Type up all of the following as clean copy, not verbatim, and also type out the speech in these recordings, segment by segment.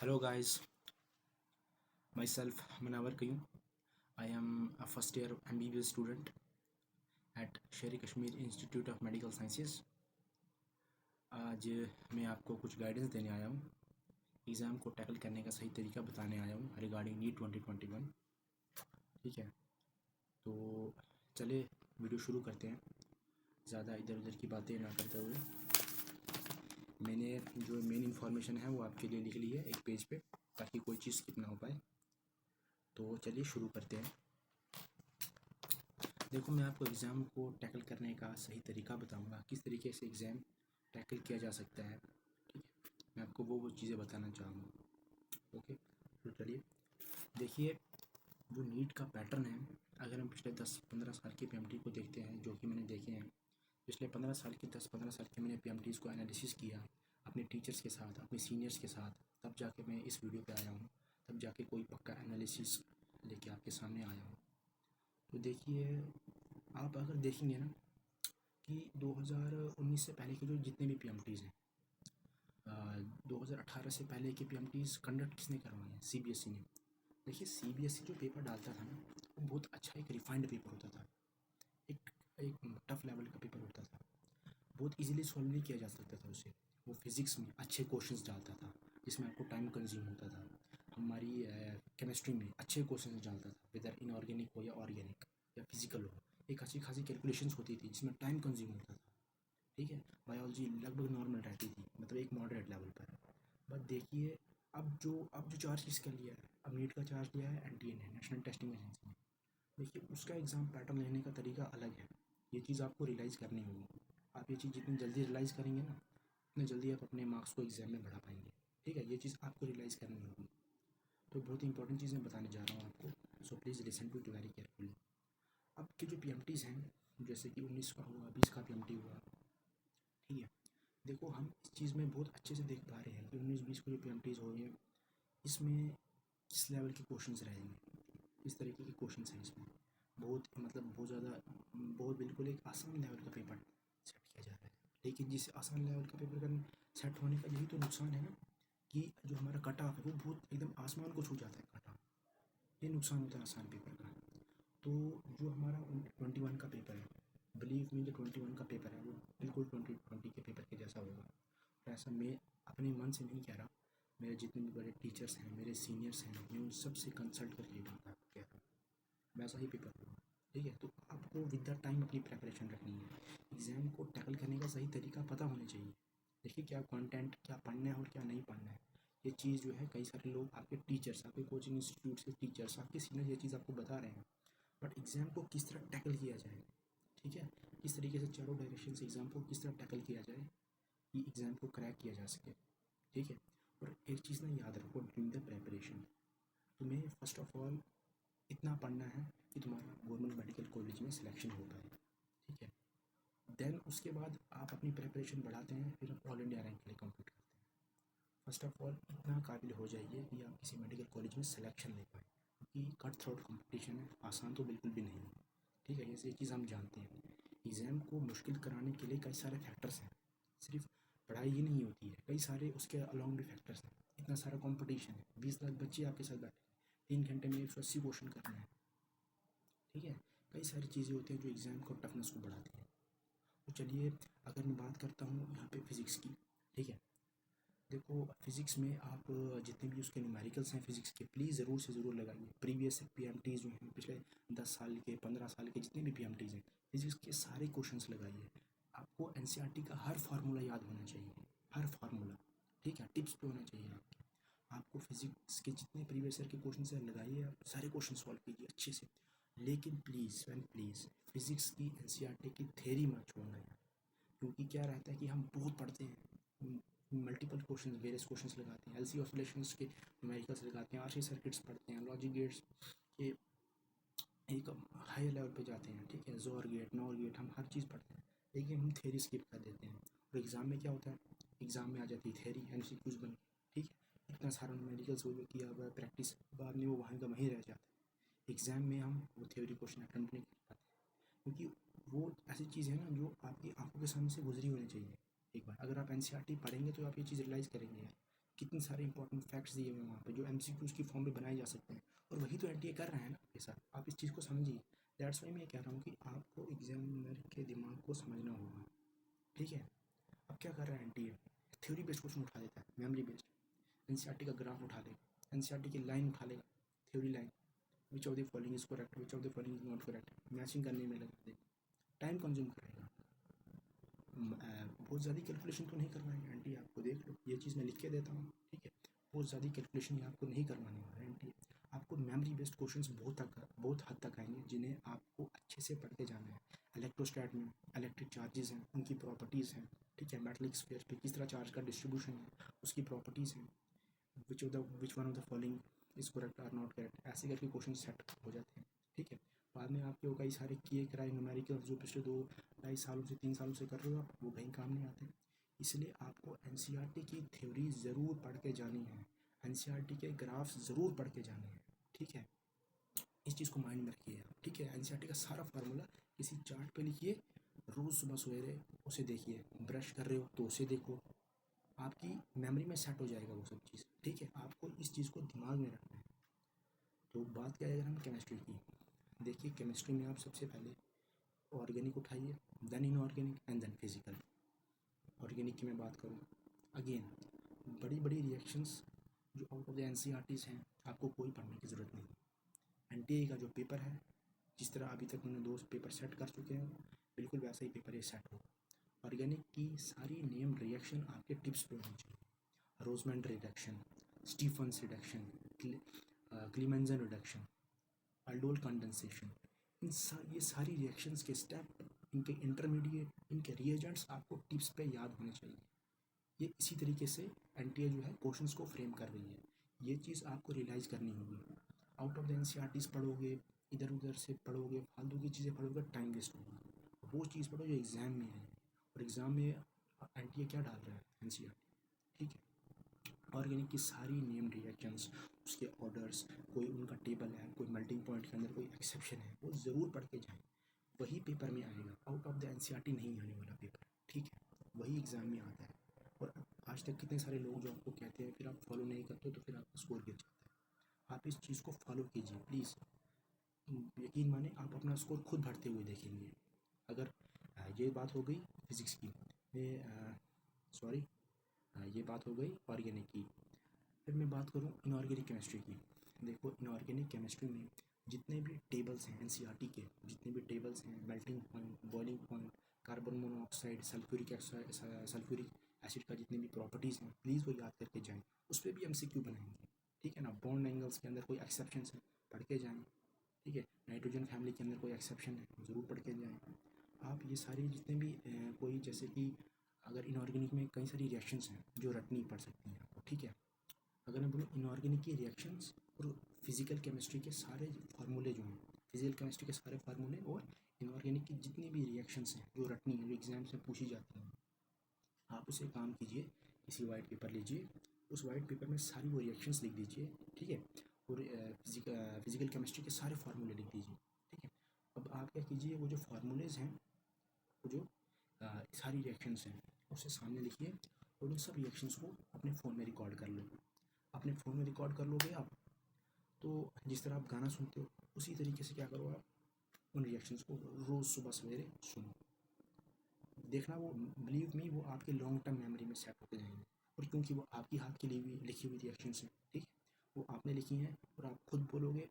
Hello guys, myself Manawar Kayum. I am a first year MBBS student at शेर Kashmir institute of medical sciences. आज मैं आपको कुछ guidance देने आया हूँ। एग्ज़ाम को टैकल करने का सही तरीका बताने आया हूँ रिगार्डिंग नीट 2021। ठीक है, तो चलिए वीडियो शुरू करते हैं। ज़्यादा इधर उधर की बातें ना करते हुए मैंने जो मेन इन्फॉर्मेशन है वो आपके लिए लिख ली है एक पेज पे, ताकि कोई चीज़ स्किप ना हो पाए। तो चलिए शुरू करते हैं। देखो, मैं आपको एग्ज़ाम को टैकल करने का सही तरीका बताऊंगा, किस तरीके से एग्ज़ाम टैकल किया जा सकता है। ठीक है, मैं आपको वो चीज़ें बताना चाहूँगा। ओके, तो चलिए देखिए, जो नीट का पैटर्न है, अगर हम पिछले 10-15 साल की पीएमटी को देखते हैं, जो कि मैंने देखे हैं पिछले 10-15 साल के मैंने पीएमटीज़ को एनालिसिस किया अपने टीचर्स के साथ, अपने सीनियर्स के साथ, तब जाके मैं इस वीडियो पे आया हूँ, तब जाके कोई पक्का एनालिसिस लेके आपके सामने आया हूँ। तो देखिए, आप अगर देखेंगे ना कि 2019 से पहले के जो जितने भी पीएमटीज़ हैं, 2018 से पहले के पीएमटीज़ कंडक्ट किसने करवाए हैं? सीबीएसई ने। देखिए, सीबीएसई जो पेपर डालता था ना, वो बहुत अच्छा एक रिफाइंड पेपर होता था, एक एक टफ लेवल का पेपर होता था, बहुत इजीली सॉल्व नहीं किया जा सकता था उसे। वो फिज़िक्स में अच्छे क्वेश्चंस डालता था जिसमें आपको टाइम कंज्यूम होता था। हमारी केमिस्ट्री में अच्छे क्वेश्चंस डालता था, वेदर इनऑर्गेनिक हो या ऑर्गेनिक या फिजिकल हो। एक अच्छी खासी कैलकुलेशंस होती थी जिसमें टाइम कंज्यूम होता था। ठीक है, बायोलॉजी लगभग नॉर्मल रहती थी, मतलब एक मॉडरेट लेवल पर। बट देखिए, अब जो चार्ज किसका लिया है, अब नीट का चार्ज लिया है एनटीए ने, नेशनल टेस्टिंग एजेंसी ने। देखिए, उसका एग्ज़ाम पैटर्न लेने का तरीका अलग है। ये चीज़ आपको रियलाइज़ करनी होगी। आप ये चीज़ जितनी जल्दी रियलाइज़ करेंगे ना, उतनी जल्दी आप अपने मार्क्स को एग्ज़ाम में बढ़ा पाएंगे। ठीक है, ये चीज़ आपको रियलाइज़ करनी होगी। तो बहुत ही इंपॉर्टेंट चीज़ मैं बताने जा रहा हूँ आपको, so please listen to it very carefully. अब के जो पीएमटीज़ हैं, जैसे कि 19 का हुआ, 20 का पीएमटी हुआ, ठीक है, देखो हम इस चीज़ में बहुत अच्छे से देख पा रहे हैं कि 19-20 को जो पीएमटीज़ हो रही हैं, इसमें किस लेवल के क्वेश्चंस रहेंगे, इस तरीके के क्वेश्चंस हैं इसमें। बहुत मतलब बहुत ज़्यादा, बहुत बिल्कुल एक आसान लेवल का पेपर सेट किया जा रहा है। लेकिन जिस आसान लेवल का पेपर का सेट होने का यही तो नुकसान है ना, कि जो हमारा कट ऑफ है वो बहुत एकदम आसमान को छू जाता है कट ऑफ। ये नुकसान होता है आसान पेपर का। तो जो हमारा 21 का पेपर है, बिलीव मी, जो 21 का पेपर है वो बिल्कुल 2020 के पेपर के जैसा होगा। और ऐसा मैं अपने मन से नहीं कह रहा, मेरे जितने भी बड़े टीचर्स हैं, मेरे सीनियर्स हैं, मैं उन सब से कंसल्ट करके ये बात आपको कह रहा हूँ, वैसा ही पेपर होगा। ठीक है, तो आपको विद द टाइम अपनी प्रेपरेशन रखनी है। एग्ज़ाम को टैकल करने का सही तरीका पता होना चाहिए। देखिए, क्या कंटेंट, क्या पढ़ना है और क्या नहीं पढ़ना है, ये चीज़ जो है कई सारे लोग, आपके टीचर्स, आपके कोचिंग इंस्टीट्यूट के टीचर्स, आपके सीनियर ये चीज़ आपको बता रहे हैं। बट एग्ज़ाम को किस तरह टैकल किया जाए, ठीक है, किस तरीके से चारों डायरेक्शन से एग्ज़ाम को किस तरह टैकल किया जाए कि एग्ज़ाम को क्रैक किया जा सके। ठीक है, और एक चीज़ ना याद रखो, ड्यूरिंग द प्रेपरेशन तुम्हें फर्स्ट ऑफ ऑल इतना पढ़ना है कि तुम्हारा गवर्नमेंट मेडिकल कॉलेज में सिलेक्शन हो पाए। ठीक है, देन उसके बाद आप अपनी प्रेपरेशन बढ़ाते हैं, फिर आप ऑल इंडिया रैंक के लिए कम्पीट करते हैं। फर्स्ट ऑफ ऑल इतना काबिल हो जाइए कि आप किसी मेडिकल कॉलेज में सिलेक्शन ले पाएँ, क्योंकि कट थ्रोट कॉम्पिटिशन है, आसान तो बिल्कुल भी नहीं है। ठीक है, ये चीज़ हम जानते हैं। एग्ज़ाम को मुश्किल कराने के लिए कई सारे फैक्टर्स हैं, सिर्फ पढ़ाई ही नहीं होती है, कई सारे उसके अलॉन्ग भी फैक्टर्स हैं। इतना सारा कंपटीशन है, 20 लाख बच्चे आपके साथ बैठे हैं, 3 घंटे में 180 क्वेश्चन करना है। ठीक है, कई सारी चीज़ें होती हैं जो एग्ज़ाम को टफनेस को बढ़ाती हैं। तो चलिए, अगर मैं बात करता हूँ यहाँ पे फिज़िक्स की। ठीक है, देखो फिज़िक्स में आप जितने भी उसके न्यूमेरिकल्स हैं फिज़िक्स के, प्लीज़ ज़रूर से ज़रूर लगाइए। प्रीवियस पीएमटीज़ जो हैं, पिछले 10 साल के, 15 साल के जितने भी पीएमटीज़ हैं, फिज़िक्स के सारे क्वेश्चंस लगाइए। आपको एनसीईआरटी का हर फार्मूला याद होना चाहिए, हर फार्मूला। ठीक है, टिप्स पे होना चाहिए आपके। आपको फिज़िक्स के जितने प्रीवियस ईयर के क्वेश्चन हैं लगाइए, आप सारे क्वेश्चन सॉल्व कीजिए अच्छे से। लेकिन प्लीज़ एंड प्लीज़, फिज़िक्स की एनसीईआरटी की थ्योरी मत छोड़ना यार। क्योंकि क्या रहता है कि हम बहुत पढ़ते हैं, मल्टीपल क्वेश्चन, वेरियस क्वेश्चंस लगाते हैं, एलसी ऑसिलेशंस के न्यूमेरिकल्स लगाते हैं, आरसी सर्किट्स पढ़ते हैं, लॉजिक गेट्स के एक हाई लेवल पे जाते हैं। ठीक है, जोर गेट, नॉर गेट, हम हर चीज़ पढ़ते हैं, लेकिन हम थ्योरी स्किप कर देते हैं। और एग्ज़ाम में क्या होता है, एग्ज़ाम में आ जाती है थ्योरी, एमसीक्यूज बन के। ठीक है, इतना सारा न्यूमेरिकल्स वो जो किया हुआ है प्रैक्टिस, बाद में वो वहाँ का वहीं रह जाता है। एग्ज़ाम में हम वो थ्योरी क्वेश्चन अटेम्प्ट नहीं कर पाते, क्योंकि वो ऐसी चीज़ है ना जो आपकी आंखों के सामने से गुजरी होनी चाहिए। एक बार अगर आप एनसीईआरटी पढ़ेंगे तो आप ये चीज़ रियलाइज़ करेंगे कितने सारे इंपॉर्टेंट फैक्ट्स दिए हुए हैं वहाँ पे जो एमसीक्यूज़ की फॉर्म में बनाए जा सकते हैं, और वही तो एनटीए कर रहे हैं ना आपके साथ। आप इस चीज़ को समझिए। दैट्स वाई मैं कह रहा हूँ कि आपको एग्जामिनर के दिमाग को समझना होगा, ठीक है। अब क्या कर रहा है एनटीए, थ्योरी बेस्ड क्वेश्चन उठा देता है, मेमोरी बेस्ड। एनसीईआरटी का ग्राफ उठा लेगा, एनसीईआरटी की लाइन उठा लेगा, theory line, which of the following is correct, which of the following is not correct, matching करने में लगा देगा, टाइम कंज्यूम करेगा। बहुत ज़्यादा कैलकुलेशन तो नहीं करवाएंगे आंटी, आपको देख लो, ये चीज़ मैं लिख के देता हूँ, ठीक है। बहुत ज़्यादा कैलकुलेशन ये आपको नहीं करवाने वाला है आंटी। आपको मेमोरी बेस्ड क्वेश्चंस बहुत हद तक आएंगे, जिन्हें आपको अच्छे से पढ़ के जाना है। इलेक्ट्रोस्टैट में इलेक्ट्रिक चार्जेस हैं, उनकी प्रॉपर्टीज़ हैं, ठीक है। मेटलिक स्फीयर पे किस तरह चार्ज का डिस्ट्रीब्यूशन है, उसकी प्रॉपर्टीज़ हैं। Which one of the following is correct or not correct, ऐसे करके क्वेश्चन सेट हो जाते हैं, ठीक है। बाद में आपके वो कई सारे किए कराए न्यूमेरिकल जो पिछले 2-2.5 सालों से 3 सालों से कर रहे हो आप, वो कहीं काम नहीं आते। इसलिए आपको एनसीईआरटी की थ्योरी ज़रूर पढ़ के जानी है, एनसीईआरटी के ग्राफ्स ज़रूर पढ़ के जाने हैं, ठीक है। इस चीज़ को माइंड में रखिए आप, ठीक है। एनसीईआरटी का सारा फार्मूला किसी चार्ट पे लिखिए, रोज़ सुबह सवेरे उसे देखिए, ब्रश कर रहे हो तो उसे देखो, आपकी मेमोरी में सेट हो जाएगा वो सब चीज़, ठीक है। आपको इस चीज़ को दिमाग में रखना है। तो बात क्या है अगर हम केमिस्ट्री की, देखिए केमिस्ट्री में आप सबसे पहले ऑर्गेनिक उठाइए, then inorganic and then physical. Organic की मैं बात करूँ, अगेन बड़ी बड़ी रिएक्शंस जो आउट ऑफ द एनसीईआरटीज़ हैं, आपको कोई पढ़ने की ज़रूरत नहीं। एनटीए का जो पेपर है, जिस तरह अभी तक मैंने 2 पेपर सेट कर चुके हैं, बिल्कुल वैसा ही पेपर ये सेट होगा। ऑर्गेनिक की सारी नेम्ड रिएक्शन आपके टिप्स पे होनी चाहिए। Rosenmund reduction, Stephen's reduction, Clemmensen reduction, aldol condensation, ये सारी रिएक्शंस के स्टेप, इनके इंटरमीडिएट, इनके रिएजेंट्स आपको टिप्स पे याद होने चाहिए। ये इसी तरीके से एनटीए जो है क्वेश्चंस को फ्रेम कर रही है, ये चीज़ आपको रियलाइज़ करनी होगी। आउट ऑफ द एनसीईआरटीज़ पढ़ोगे, इधर उधर से पढ़ोगे, फालतू की चीज़ें पढ़ोगे, टाइम वेस्ट होगा। वो चीज़ पढ़ो जो एग्ज़ाम में है, और एग्ज़ाम में एनटीए क्या डाल रहा है, एनसीईआरटी, ठीक है। ऑर्गेनिक की सारी नेम्ड रिएक्शंस, उसके ऑर्डर्स, कोई उनका टेबल है, कोई मेल्टिंग पॉइंट के अंदर कोई एक्सेप्शन है, वो ज़रूर पढ़ के जाएँ। वही पेपर में आएगा, आउट ऑफ द एनसीईआरटी नहीं आने वाला पेपर, ठीक है। वही एग्ज़ाम में आता है। और आज तक कितने सारे लोग जो आपको कहते हैं, फिर आप फॉलो नहीं करते तो फिर आपका स्कोर गिर जाता है। आप इस चीज़ को फॉलो कीजिए प्लीज़। यकीन माने आप अपना स्कोर खुद बढ़ते हुए देखेंगे। अगर ये बात हो गई फिज़िक्स की, सॉरी, ये बात हो गई ऑर्गेनिक की। फिर मैं बात करूँ इनऑर्गेनिक केमिस्ट्री की। देखो इनऑर्गेनिक केमिस्ट्री में जितने भी टेबल्स हैं एनसीईआरटी के, जितने भी टेबल्स हैं, melting point, boiling point, carbon monoxide, sulphuric acid का जितनी भी प्रॉपर्टीज़ हैं, प्लीज़ वो याद करके जाएँ। उस पर भी एमसीक्यू बनाएंगे, ठीक है ना। बॉन्ड एंगल्स के अंदर कोई एक्सेप्शन है, पढ़ के जाएँ, ठीक है। नाइट्रोजन फैमिली के अंदर कोई एक्सेप्शन है, ज़रूर पढ़ के जाएँ। आप ये सारी जितने भी कोई जैसे कि अगर इनऑर्गेनिक में कई सारी रिएक्शंस हैं जो रटनी पड़ सकती हैं आपको, ठीक है। अगर मैं बोलूँ इनऑर्गेनिक की रिएक्शंस और फिजिकल केमिस्ट्री के सारे फार्मूले जो हैं, फिजिकल केमिस्ट्री के सारे फार्मूले और इनऑर्गेनिक की जितनी भी रिएक्शंस हैं जो रटनी है, जो एग्जाम से पूछी जाती हैं, आप उसे काम कीजिए, किसी वाइट पेपर लीजिए, उस वाइट पेपर में सारी वो रिएक्शंस लिख दीजिए, ठीक है। और फिजिकल केमिस्ट्री के सारे फार्मूले लिख दीजिए, ठीक है। अब आप क्या कीजिए, वो जो फार्मूलेज हैं, वो जो सारी रिएक्शंस हैं, उसे सामने लिखिए, और उन सब रिएक्शंस को अपने फ़ोन में रिकॉर्ड कर लो। अपने फ़ोन में रिकॉर्ड कर लोगे आप, तो जिस तरह आप गाना सुनते हो उसी तरीके से क्या करो, आप उन रिएक्शंस को रोज़ सुबह सवेरे सुनो। देखना वो, बिलीव मी, वो आपके लॉन्ग टर्म मेमोरी में सेट होते जाएंगे। और क्योंकि वो आपकी हाथ की लिखी हुई रिएक्शंस हैं, ठीक है, वो आपने लिखी हैं और आप खुद बोलोगे,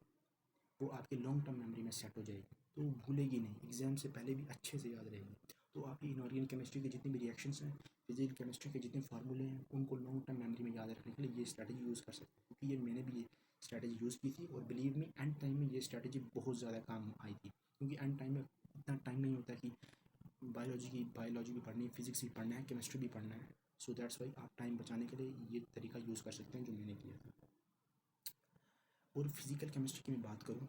वो आपके लॉन्ग टर्म मेमोरी में सेट हो जाएगी, तो वो भूलेगी नहीं, एग्जाम से पहले भी अच्छे से याद रहेगी। तो आपकी इनऑर्गेनिक केमिस्ट्री के जितनी भी रिएक्शंस हैं, फिजिकल केमिस्ट्री के जितने फार्मूले हैं, उनको लॉन्ग टर्म मेमोरी में याद रखने के लिए ये स्ट्रैटेजी यूज़ कर सकते हैं, क्योंकि ये मैंने भी ये स्ट्रैटेजी यूज़ की थी, और बिलीव मी एंड टाइम में ये स्ट्रैटेजी बहुत ज़्यादा काम आई थी। क्योंकि एंड टाइम में इतना टाइम नहीं होता कि बायोलॉजी भी पढ़नी है, फिजिक्स भी पढ़ना है, केमिस्ट्री भी पढ़ना है। सो दैट्स वाई आप टाइम बचाने के लिए ये तरीका यूज़ कर सकते हैं जो मैंने किया था। और फिजिकल केमिस्ट्री की मैं बात करूँ,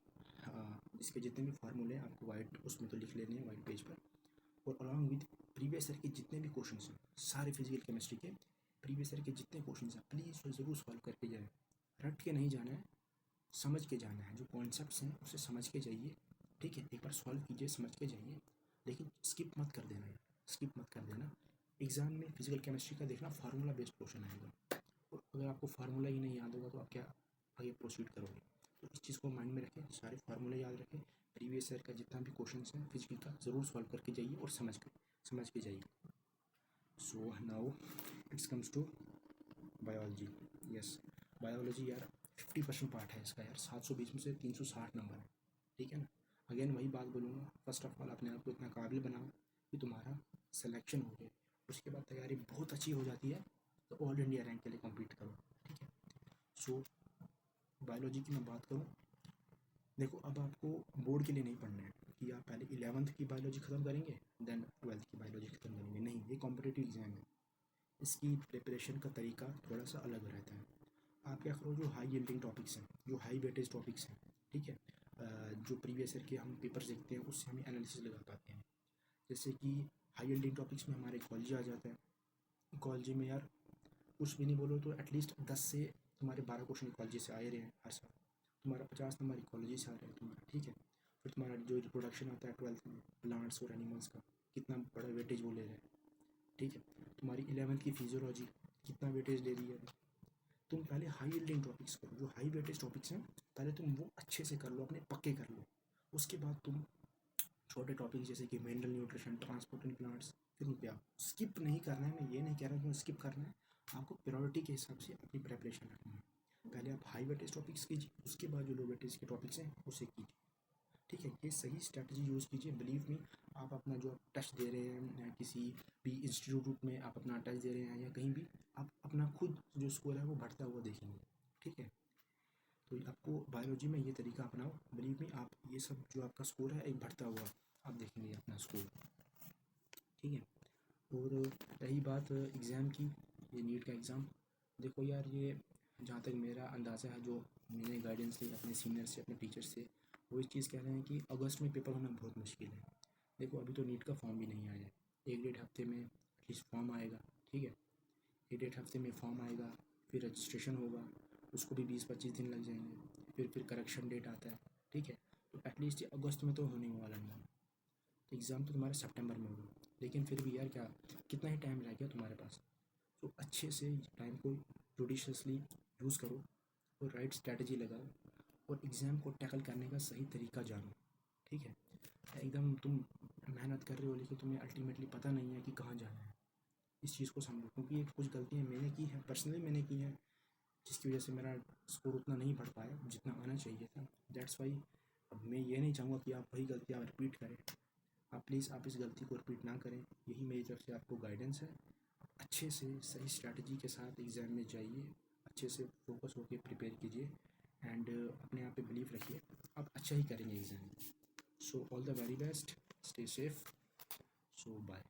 इसके जितने भी फार्मूले हैं आपको वाइट उसमें तो लिख लेने हैं वाइट पेज पर, और अलॉन्ग विद प्रीवियस ईयर के जितने भी क्वेश्चन हैं, सारे फिजिकल केमिस्ट्री के प्रीवियस ईयर के जितने क्वेश्चन हैं, प्लीज़ वो ज़रूर सॉल्व करके जाए। रट के नहीं जाना है, समझ के जाना है। जो कॉन्सेप्ट्स हैं उसे समझ के जाइए, ठीक है। एक बार सॉल्व कीजिए, समझ के जाइए, लेकिन स्किप मत कर देना, स्किप मत कर देना। एग्ज़ाम में फिजिकल केमिस्ट्री का देखना फार्मूला बेस्ड क्वेश्चन आएगा, और अगर आपको फार्मूला ही नहीं याद होगा तो आप क्या आगे प्रोसीड करोगे। तो इस चीज़ को माइंड में रखें, सारे फार्मूले याद रखें, प्रीवियस ईयर का जितना भी क्वेश्चन है फिजिकल का ज़रूर सॉल्व करके जाइए और समझ के जाइए। So now it's comes to biology. Yes, biology यार 50% पार्ट है इसका यार, 720 में से 360 नंबर है, ठीक है ना। अगेन वही बात बोलूँगा, फर्स्ट ऑफ ऑल अपने आप को इतना काबिल बनाओ कि तुम्हारा सिलेक्शन हो जाए, उसके बाद तैयारी बहुत अच्छी हो जाती है तो ऑल इंडिया रैंक के लिए कम्पीट करो, ठीक है। सो बायोलॉजी की मैं बात करूँ, देखो अब आपको बोर्ड के लिए नहीं पढ़ना है कि आप पहले 11th की बायोलॉजी ख़त्म करेंगे देन 12th की बायोलॉजी ख़त्म करेंगे, नहीं, ये कॉम्पिटिटिव एग्जाम है, इसकी प्रिपरेशन का तरीका थोड़ा सा अलग रहता है। आप क्या करो, जो हाई यील्डिंग टॉपिक्स हैं, जो हाई वेटेज टॉपिक्स हैं, ठीक है, जो प्रीवियस ईयर के हम पेपर्स देखते हैं उससे हम एनालिसिस लगा पाते हैं। जैसे कि हाई यील्डिंग टॉपिक्स में हमारे इकोलॉजी आ जाता है। इकोलॉजी में यार कुछ भी नहीं बोलो तो एटलीस्ट 10 से तुम्हारे 12 क्वेश्चन इकोलॉजी से आए रहे हैं हर साल, तुम्हारा 50 नंबर इकोलॉजी से आ रहा है तुम्हारा, ठीक है। फिर तुम्हारा जो रिप्रोडक्शन आता है 12th में प्लांट्स और एनिमल्स का, कितना बड़ा वेटेज वो ले रहे हैं, ठीक है। तुम्हारी 11th की फिजियोलॉजी कितना वेटेज ले रही है अभी। तुम पहले हाई यील्डिंग टॉपिक्स करो, जो हाई वेटेज टॉपिक्स हैं पहले तुम वो अच्छे से कर लो, अपने पक्के कर लो। उसके बाद तुम छोटे टॉपिक जैसे कि mineral nutrition, transport in plants, फिर उन पे आप स्किप नहीं करना है, मैं ये नहीं कह रहा हूँ कि स्किप करना है, आपको प्रायोरिटी के हिसाब से अपनी प्रेपरेशन रखनी है। पहले आप हाई वेटेज टॉपिक्स कीजिए, उसके बाद जो लो वेटेज के टॉपिक्स हैं उसे कीजिए, ठीक है। ये सही स्ट्रैटेजी यूज़ कीजिए, बिलीव मी। आप अपना जो टेस्ट दे रहे हैं या किसी भी इंस्टीट्यूट में आप अपना टेस्ट दे रहे हैं या कहीं भी, आप अपना खुद जो स्कोर है वो बढ़ता हुआ देखेंगे, ठीक है। तो आपको बायोलॉजी में ये तरीका अपनाओ, बिलीव मी, आप ये सब जो आपका स्कोर है एक बढ़ता हुआ आप देखेंगे अपना स्कोर, ठीक है। और रही बात एग्ज़ाम की, ये नीट का एग्ज़ाम, देखो यार ये जहाँ तक मेरा अंदाज़ा है, जो मैंने गाइडेंस ली अपने सीनियर से, अपने टीचर से, वो इस चीज़ कह रहे हैं कि अगस्त में पेपर होना बहुत मुश्किल है। देखो अभी तो नीट का फॉर्म भी नहीं आया है, 1 डेढ़ हफ्ते में एटलीस्ट फॉर्म आएगा, ठीक है। 1 डेढ़ हफ्ते में फॉर्म आएगा, फिर रजिस्ट्रेशन होगा, उसको भी 20-25 दिन लग जाएंगे, फिर करेक्शन डेट आता है, ठीक है। तो एटलीस्ट ये अगस्त में तो होने वाला नहीं है, तो एग्ज़ाम तो तुम्हारा सितंबर में होगा, लेकिन फिर भी यार क्या, कितना ही टाइम रह गया तुम्हारे पास। तो अच्छे से टाइम को जुडिशियसली यूज़ करो और राइट स्ट्रैटेजी लगाओ और एग्ज़ाम को टैकल करने का सही तरीका जानो, ठीक है। एकदम तुम मेहनत कर रहे हो लेकिन तुम्हें अल्टीमेटली पता नहीं है कि कहाँ जाना है, इस चीज़ को समझो, क्योंकि ये कुछ गलतियाँ मैंने की हैं, पर्सनली मैंने की हैं, जिसकी वजह से मेरा स्कोर उतना नहीं बढ़ पाया जितना आना चाहिए था। दैट्स वाई अब मैं ये नहीं चाहूँगा कि आप वही गलतियाँ रिपीट करें। आप प्लीज़ आप इस गलती को रिपीट ना करें, यही मेरी तरफ से आपको गाइडेंस है। अच्छे से सही स्ट्रैटेजी के साथ एग्ज़ाम में जाइए, अच्छे से फोकस होकर प्रिपेयर कीजिए एंड अपने आप पे बिलीव रखिए, आप अच्छा ही करेंगे exam. So all the very best, stay safe, so bye.